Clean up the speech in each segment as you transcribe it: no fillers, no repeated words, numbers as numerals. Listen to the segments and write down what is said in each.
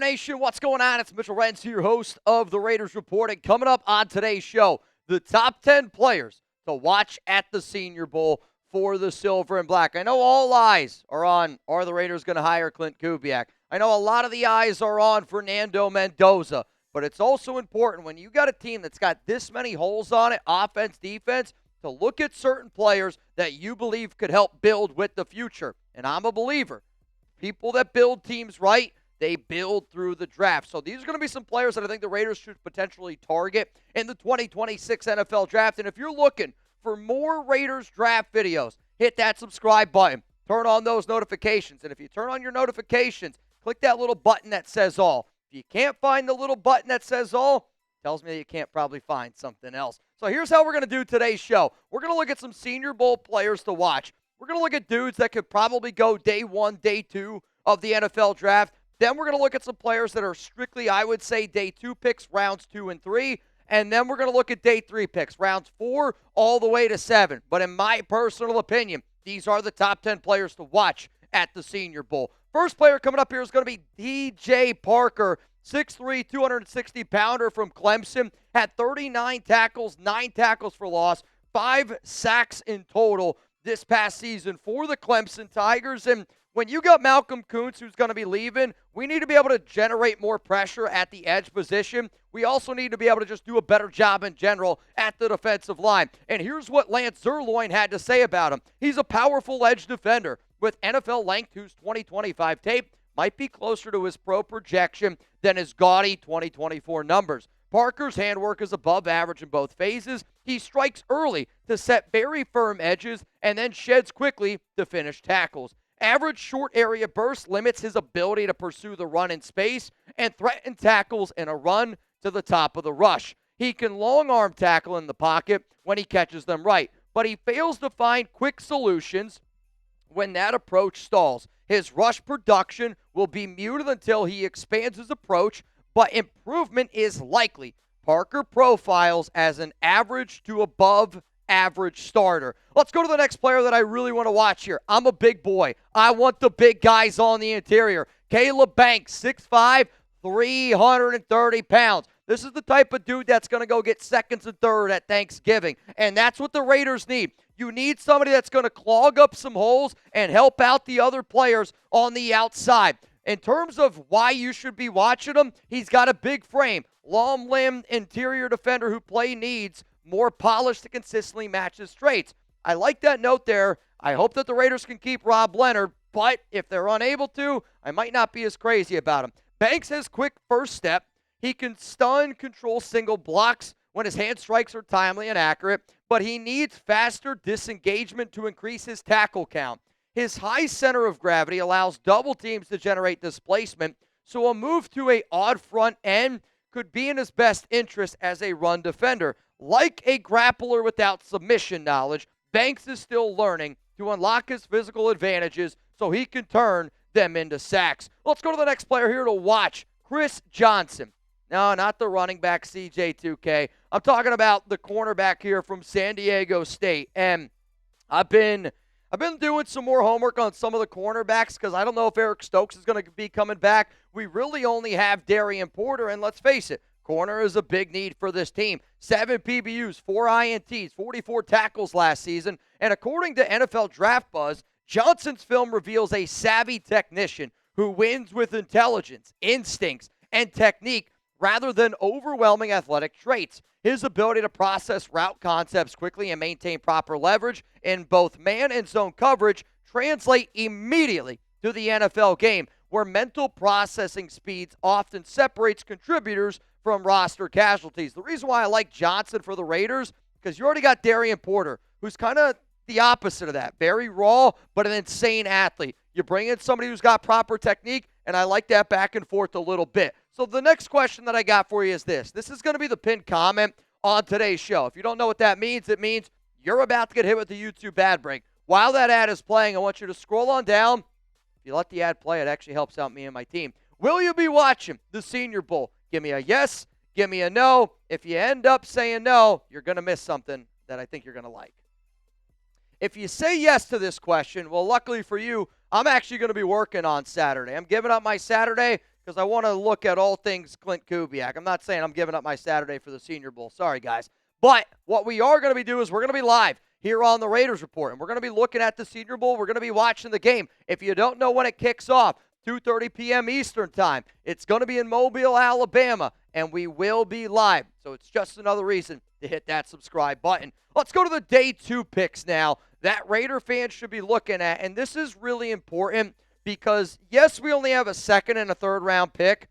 Nation, what's going on? It's Mitchell Renz, your host of the Raiders Report. And coming up on today's show, the top 10 players to watch at the Senior Bowl for the Silver and Black. I know all eyes are on, are the Raiders going to hire Clint Kubiak? I know a lot of the eyes are on Fernando Mendoza, but it's also important when you got a team that's got this many holes on it, offense, defense, to look at certain players that you believe could help build with the future. And I'm a believer. People that build teams right, they build through the draft. So these are going to be some players that I think the Raiders should potentially target in the 2026 NFL Draft. And if you're looking for more Raiders draft videos, hit that subscribe button. Turn on those notifications. And if you turn on your notifications, click that little button that says all. If you can't find the little button that says all, tells me that you can't probably find something else. So here's how we're going to do today's show. We're going to look at some Senior Bowl players to watch. We're going to look at dudes that could probably go day one, day two of the NFL Draft. Then we're going to look at some players that are strictly, I would say, day 2 picks, rounds 2 and 3. And then we're going to look at day 3 picks, rounds 4 all the way to 7. But in my personal opinion, these are the top 10 players to watch at the Senior Bowl. First player coming up here is going to be DJ Parker, 6'3", 260-pounder from Clemson. Had 39 tackles, 9 tackles for loss, 5 sacks in total this past season for the Clemson Tigers. And when you got Malcolm Kuntz, who's going to be leaving, we need to be able to generate more pressure at the edge position. We also need to be able to just do a better job in general at the defensive line. And here's what Lance Zierlein had to say about him. He's a powerful edge defender with NFL length, whose 2025 tape might be closer to his pro projection than his gaudy 2024 numbers. Parker's handwork is above average in both phases. He strikes early to set very firm edges and then sheds quickly to finish tackles. Average short area burst limits his ability to pursue the run in space and threaten tackles in a run to the top of the rush. He can long arm tackle in the pocket when he catches them right, but he fails to find quick solutions when that approach stalls. His rush production will be muted until he expands his approach, but improvement is likely. Parker profiles as an average to above average starter. Let's go to the next player that I really want to watch here. I'm a big boy. I want the big guys on the interior. Caleb Banks, 6'5", 330 pounds. This is the type of dude that's going to go get seconds and third at Thanksgiving, and that's what the Raiders need. You need somebody that's going to clog up some holes and help out the other players on the outside. In terms of why you should be watching him, he's got a big frame, long-limbed interior defender who play needs more polished to consistently match his traits. I like that note there. I hope that the Raiders can keep Rob Leonard, but if they're unable to, I might not be as crazy about him. Banks has quick first step. He can stun, control single blocks when his hand strikes are timely and accurate, but he needs faster disengagement to increase his tackle count. His high center of gravity allows double teams to generate displacement, so a move to an odd front end could be in his best interest as a run defender. Like a grappler without submission knowledge, Banks is still learning to unlock his physical advantages so he can turn them into sacks. Let's go to the next player here to watch, Chris Johnson. No, not the running back CJ2K. I'm talking about the cornerback here from San Diego State. And I've been doing some more homework on some of the cornerbacks because I don't know if Eric Stokes is going to be coming back. We really only have Darian Porter, and let's face it, corner is a big need for this team. 7 PBUs, 4 INTs, 44 tackles last season. And according to NFL Draft Buzz, Johnson's film reveals a savvy technician who wins with intelligence, instincts, and technique rather than overwhelming athletic traits. His ability to process route concepts quickly and maintain proper leverage in both man and zone coverage translate immediately to the NFL game, where mental processing speeds often separates contributors from roster casualties. The reason why I like Johnson for the Raiders, because you already got Darian Porter, who's kind of the opposite of that. Very raw, but an insane athlete. You bring in somebody who's got proper technique, and I like that back and forth a little bit. So the next question that I got for you is this. This is going to be the pinned comment on today's show. If you don't know what that means, it means you're about to get hit with the YouTube ad break. While that ad is playing, I want you to scroll on down. If you let the ad play, it actually helps out me and my team. Will you be watching the Senior Bowl? Give me a yes. Give me a no. If you end up saying no, you're going to miss something that I think you're going to like. If you say yes to this question, well, luckily for you, I'm actually going to be working on Saturday. I'm giving up my Saturday because I want to look at all things Clint Kubiak. I'm not saying I'm giving up my Saturday for the Senior Bowl. Sorry, guys. But what we are going to be doing is we're going to be live here on the Raiders Report, and we're going to be looking at the Senior Bowl. We're going to be watching the game. If you don't know when it kicks off, 2:30 p.m. Eastern Time. It's going to be in Mobile, Alabama, and we will be live. So it's just another reason to hit that subscribe button. Let's go to the day 2 picks now that Raider fans should be looking at, and this is really important because, yes, we only have a second and a third round pick,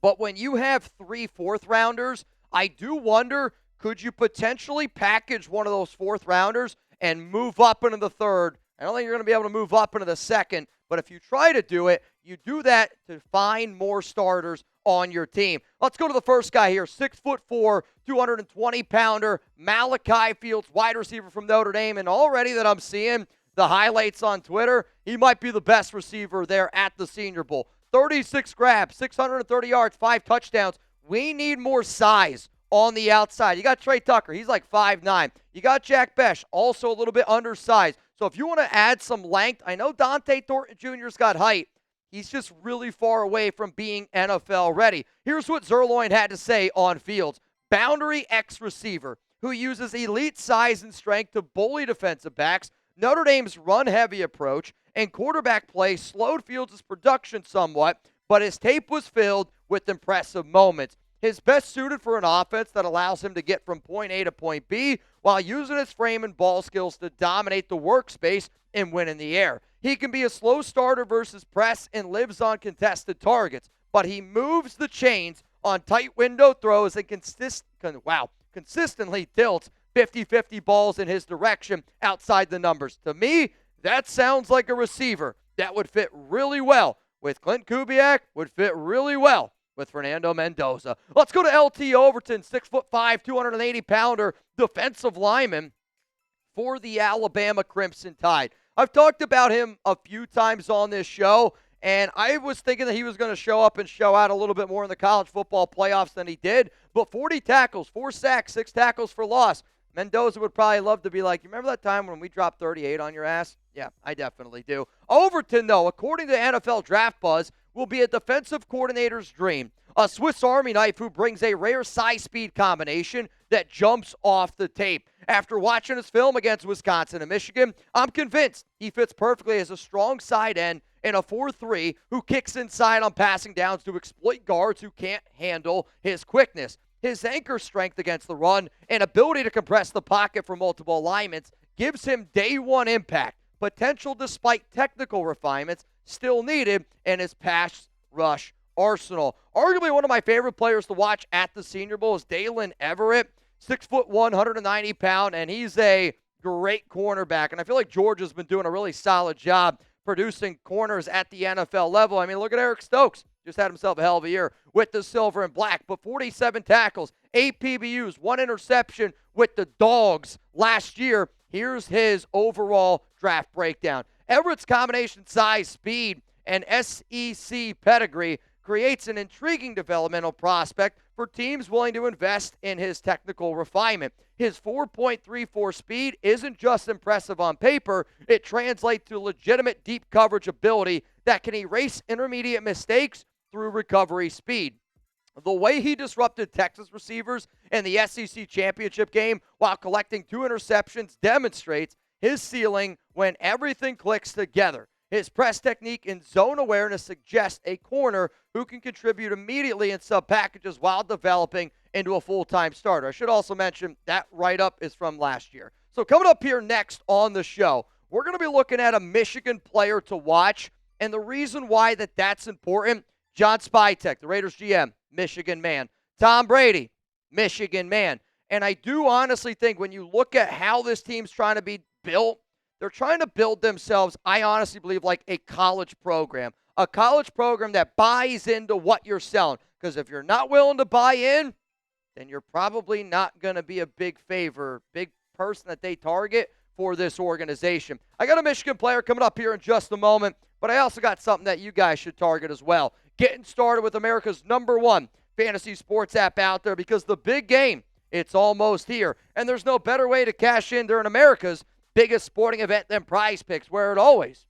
but when you have 3 fourth-rounders, I do wonder, could you potentially package one of those fourth-rounders and move up into the third? I don't think you're going to be able to move up into the second, but if you try to do it, you do that to find more starters on your team. Let's go to the first guy here, 6'4", 220-pounder, Malachi Fields, wide receiver from Notre Dame, and already that I'm seeing the highlights on Twitter, he might be the best receiver there at the Senior Bowl. 36 grabs, 630 yards, 5 touchdowns. We need more size on the outside. You got Trey Tucker. He's like 5'9". You got Jack Besh, also a little bit undersized. So if you want to add some length, I know Dante Thornton Jr.'s got height. He's just really far away from being NFL ready. Here's what Zerloin had to say on Fields. Boundary X receiver who uses elite size and strength to bully defensive backs. Notre Dame's run-heavy approach and quarterback play slowed Fields' production somewhat, but his tape was filled with impressive moments. His best suited for an offense that allows him to get from point A to point B while using his frame and ball skills to dominate the workspace and win in the air. He can be a slow starter versus press and lives on contested targets, but he moves the chains on tight window throws and consistently tilts 50-50 balls in his direction outside the numbers. To me, that sounds like a receiver that would fit really well with Clint Kubiak, would fit really well with Fernando Mendoza. Let's go to LT Overton, 6'5", 280-pounder defensive lineman for the Alabama Crimson Tide. I've talked about him a few times on this show, and I was thinking that he was going to show up and show out a little bit more in the college football playoffs than he did, but 40 tackles, 4 sacks, 6 tackles for loss. Mendoza would probably love to be like, you remember that time when we dropped 38 on your ass? Yeah, I definitely do. Overton, though, according to NFL Draft Buzz, will be a defensive coordinator's dream. A Swiss Army knife who brings a rare size-speed combination that jumps off the tape. After watching his film against Wisconsin and Michigan, I'm convinced he fits perfectly as a strong side end in a 4-3 who kicks inside on passing downs to exploit guards who can't handle his quickness. His anchor strength against the run and ability to compress the pocket for multiple alignments gives him day one impact, potential despite technical refinements still needed in his pass rush arsenal. Arguably one of my favorite players to watch at the Senior Bowl is Daylen Everette, 6'1", 190-pound, and he's a great cornerback. And I feel like Georgia's been doing a really solid job producing corners at the NFL level. I mean, look at Eric Stokes. Just had himself a hell of a year with the silver and black, but 47 tackles, 8 PBUs, 1 interception with the Dogs last year. Here's his overall draft breakdown. Everett's combination size, speed, and SEC pedigree creates an intriguing developmental prospect for teams willing to invest in his technical refinement. His 4.34 speed isn't just impressive on paper, it translates to legitimate deep coverage ability that can erase intermediate mistakes through recovery speed. The way he disrupted Texas receivers in the SEC championship game while collecting 2 interceptions demonstrates his ceiling when everything clicks together. His press technique and zone awareness suggest a corner who can contribute immediately in sub-packages while developing into a full-time starter. I should also mention that write-up is from last year. So coming up here next on the show, we're going to be looking at a Michigan player to watch, and the reason why that's important, John Spytek, the Raiders GM, Michigan man. Tom Brady, Michigan man. And I do honestly think when you look at how this team's trying to be built, they're trying to build themselves, I honestly believe, like a college program. A college program that buys into what you're selling. Because if you're not willing to buy in, then you're probably not going to be a big person that they target for this organization. I got a Michigan player coming up here in just a moment, but I also got something that you guys should target as well. Getting started with America's #1 fantasy sports app out there because the big game, it's almost here. And there's no better way to cash in during America's biggest sporting event than Prize Picks, where it always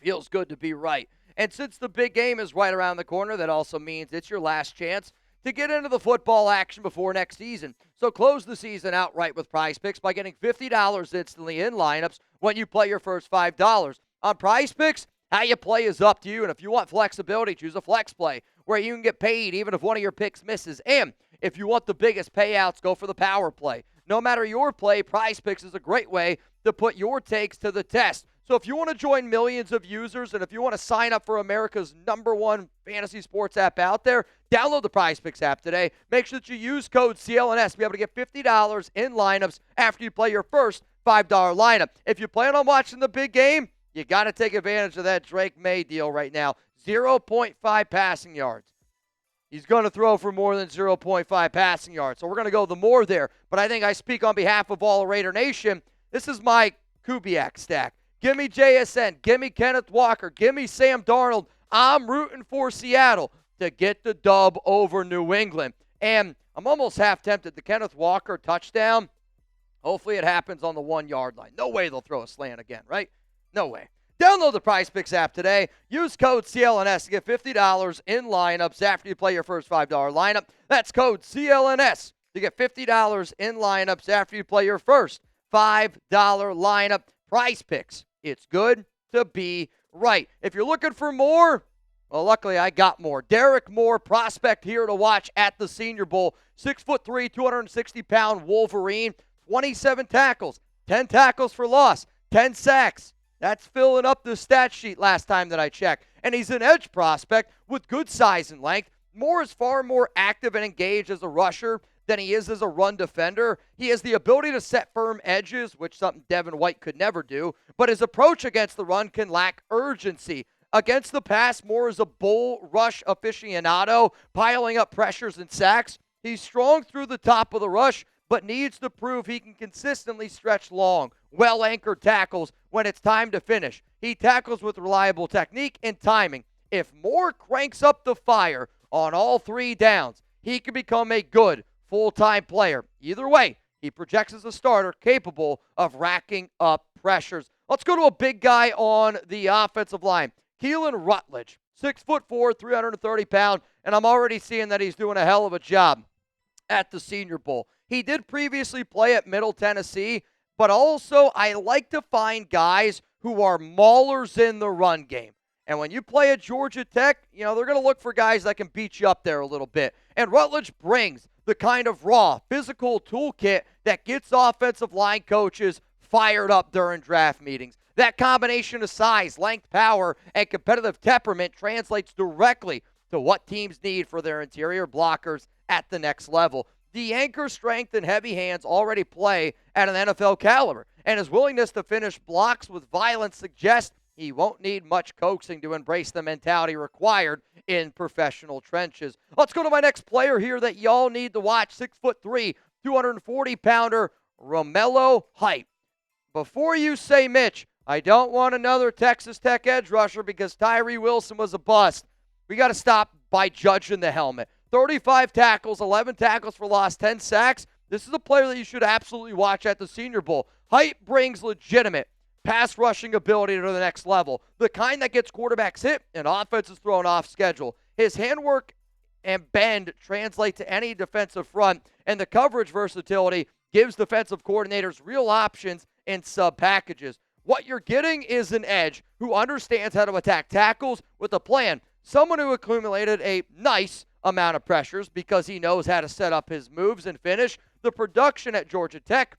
feels good to be right. And since the big game is right around the corner, that also means it's your last chance to get into the football action before next season. So close the season outright with Prize Picks by getting $50 instantly in lineups when you play your first $5. On Prize Picks, how you play is up to you, and if you want flexibility, choose a flex play where you can get paid even if one of your picks misses. And if you want the biggest payouts, go for the power play. No matter your play, Prize Picks is a great way to put your takes to the test. So if you want to join millions of users and if you want to sign up for America's #1 fantasy sports app out there, download the Prize Picks app today. Make sure that you use code CLNS to be able to get $50 in lineups after you play your first $5 lineup. If you plan on watching the big game, you got to take advantage of that Drake May deal right now. 0.5 passing yards. He's going to throw for more than 0.5 passing yards. So we're going to go the more there. But I think I speak on behalf of all Raider Nation. This is my Kubiak stack. Give me JSN. Give me Kenneth Walker. Give me Sam Darnold. I'm rooting for Seattle to get the dub over New England. And I'm almost half tempted. The Kenneth Walker touchdown, hopefully it happens on the 1-yard line. No way they'll throw a slant again, right? No way. Download the Prize Picks app today. Use code CLNS to get $50 in lineups after you play your first $5 lineup. That's code CLNS to get $50 in lineups after you play your first $5 lineup. Prize Picks. It's good to be right. If you're looking for more, well, luckily I got more. Derrick Moore, prospect here to watch at the Senior Bowl. 6'3", 260-pound Wolverine. 27 tackles, 10 tackles for loss, 10 sacks. That's filling up the stat sheet last time that I checked. And he's an edge prospect with good size and length. Moore is far more active and engaged as a rusher than he is as a run defender. He has the ability to set firm edges, which something Devin White could never do, but his approach against the run can lack urgency. Against the pass, Moore is a bull rush aficionado, piling up pressures and sacks. He's strong through the top of the rush, but needs to prove he can consistently stretch long, well-anchored tackles when it's time to finish. He tackles with reliable technique and timing. If Moore cranks up the fire on all 3 downs, he can become a good full-time player. Either way, he projects as a starter capable of racking up pressures. Let's go to a big guy on the offensive line. Keylan Rutledge, 6'4", 330 pounds, and I'm already seeing that he's doing a hell of a job at the Senior Bowl. He did previously play at Middle Tennessee, but also I like to find guys who are maulers in the run game. And when you play at Georgia Tech, they're going to look for guys that can beat you up there a little bit. And Rutledge brings the kind of raw, physical toolkit that gets offensive line coaches fired up during draft meetings. That combination of size, length, power, and competitive temperament translates directly to what teams need for their interior blockers at the next level. The anchor strength and heavy hands already play at an NFL caliber, and his willingness to finish blocks with violence suggests he won't need much coaxing to embrace the mentality required in professional trenches. Let's go to my next player here that y'all need to watch. 6'3", 240-pounder Romello Hype. Before you say, Mitch, I don't want another Texas Tech edge rusher because Tyree Wilson was a bust. We got to stop by judging the helmet. 35 tackles, 11 tackles for loss, 10 sacks. This is a player that you should absolutely watch at the Senior Bowl. Hype brings legitimate pass rushing ability to the next level, the kind that gets quarterbacks hit and offenses thrown off schedule. His handwork and bend translate to any defensive front, and the coverage versatility gives defensive coordinators real options in sub-packages. What you're getting is an edge who understands how to attack tackles with a plan. Someone who accumulated a nice amount of pressures because he knows how to set up his moves and finish. The production at Georgia Tech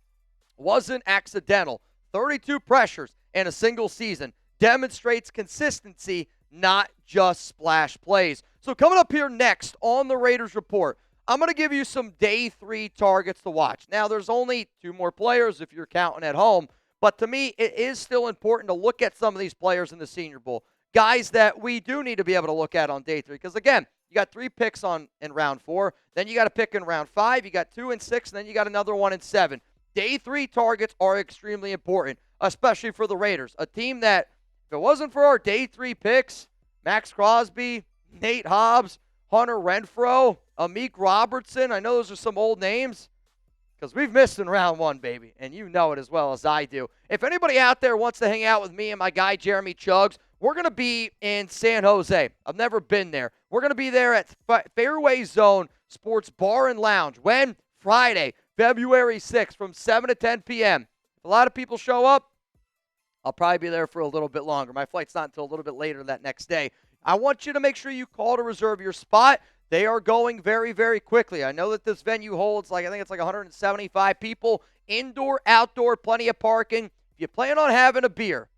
wasn't accidental. 32 pressures in a single season demonstrates consistency, not just splash plays. So coming up here next on the Raiders Report, I'm going to give you some day 3 targets to watch. Now, there's only 2 more players if you're counting at home, but to me, it is still important to look at some of these players in the Senior Bowl. Guys that we do need to be able to look at on day 3. Because, again, you got 3 picks in round 4. Then you got a pick in round 5. You got 2 and 6. And then you got another 1 and 7. Day 3 targets are extremely important, especially for the Raiders. A team that, if it wasn't for our day 3 picks, Max Crosby, Nate Hobbs, Hunter Renfrow, Amik Robertson, I know those are some old names, because we've missed in round 1, baby, and you know it as well as I do. If anybody out there wants to hang out with me and my guy Jeremy Chugs, We're going to be in San Jose. I've never been there. We're going to be there at Fairway Zone Sports Bar and Lounge. When? Friday, February 6th from 7 to 10 p.m. If a lot of people show up, I'll probably be there for a little bit longer. My flight's not until a little bit later that next day. I want you to make sure you call to reserve your spot. They are going very, very quickly. I know that this venue holds I think it's like 175 people. Indoor, outdoor, plenty of parking. If you plan on having a beer,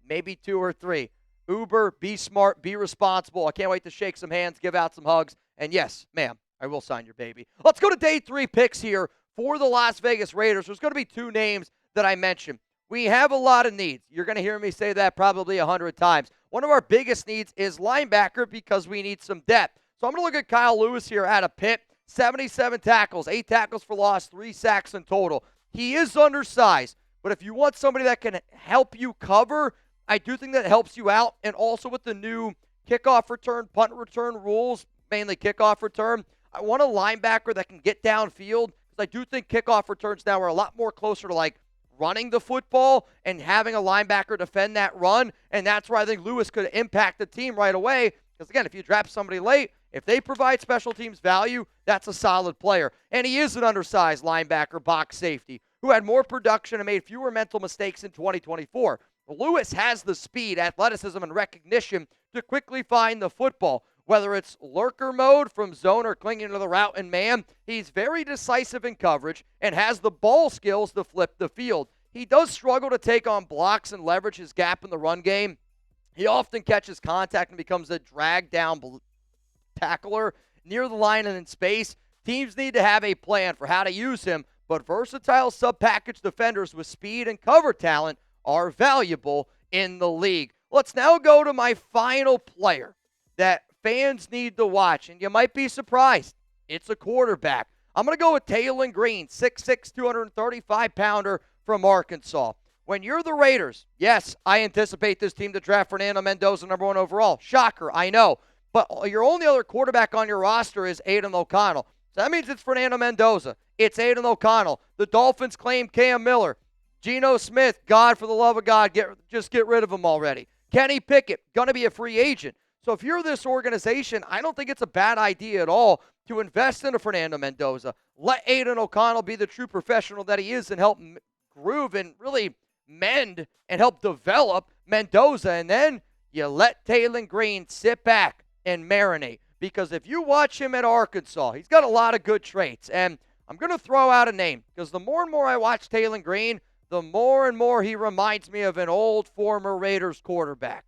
maybe 2 or 3. Uber, be smart, be responsible. I can't wait to shake some hands, give out some hugs. And yes, ma'am, I will sign your baby. Let's go to day 3 picks here for the Las Vegas Raiders. There's going to be 2 names that I mentioned. We have a lot of needs. You're going to hear me say that probably 100 times. One of our biggest needs is linebacker because we need some depth. So I'm going to look at Kyle Lewis here out of Pitt. 77 tackles, 8 tackles for loss, 3 sacks in total. He is undersized, but if you want somebody that can help you cover, I do think that helps you out. And also with the new kickoff return, punt return rules, mainly kickoff return, I want a linebacker that can get downfield because I do think kickoff returns now are a lot more closer to like running the football and having a linebacker defend that run. And that's where I think Lewis could impact the team right away. Because, again, if you draft somebody late, if they provide special teams value, that's a solid player. And he is an undersized linebacker, box safety, who had more production and made fewer mental mistakes in 2024. Lewis has the speed, athleticism, and recognition to quickly find the football. Whether it's lurker mode from zone or clinging to the route and man, he's very decisive in coverage and has the ball skills to flip the field. He does struggle to take on blocks and leverage his gap in the run game. He often catches contact and becomes a drag-down tackler near the line and in space. Teams need to have a plan for how to use him, but versatile sub-package defenders with speed and cover talent are valuable in the league. Let's now go to my final player that fans need to watch, and you might be surprised. It's a quarterback. I'm going to go with Taylen Green, 6'6", 235-pounder from Arkansas. When you're the Raiders, yes, I anticipate this team to draft Fernando Mendoza number 1 overall. Shocker, I know. But your only other quarterback on your roster is Aidan O'Connell. So that means it's Fernando Mendoza. It's Aidan O'Connell. The Dolphins claim Cam Miller. Geno Smith, God, for the love of God, just get rid of him already. Kenny Pickett, going to be a free agent. So if you're this organization, I don't think it's a bad idea at all to invest in a Fernando Mendoza. Let Aidan O'Connell be the true professional that he is and help groove and really mend and help develop Mendoza. And then you let Taylen Green sit back and marinate. Because if you watch him at Arkansas, he's got a lot of good traits. And I'm going to throw out a name because the more and more I watch Taylen Green, the more and more he reminds me of an old former Raiders quarterback,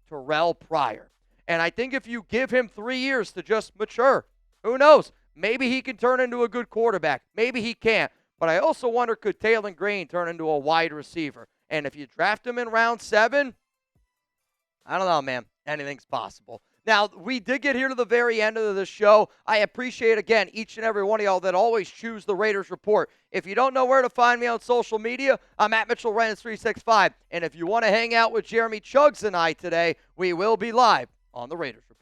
Terrell Pryor. And I think if you give him 3 years to just mature, who knows? Maybe he can turn into a good quarterback. Maybe he can't. But I also wonder, could Taylen Green turn into a wide receiver? And if you draft him in round 7, I don't know, man. Anything's possible. Now, we did get here to the very end of the show. I appreciate, again, each and every one of y'all that always choose the Raiders Report. If you don't know where to find me on social media, I'm at Mitchell Renz 365. And if you want to hang out with Jeremy Chugs and I today, we will be live on the Raiders Report.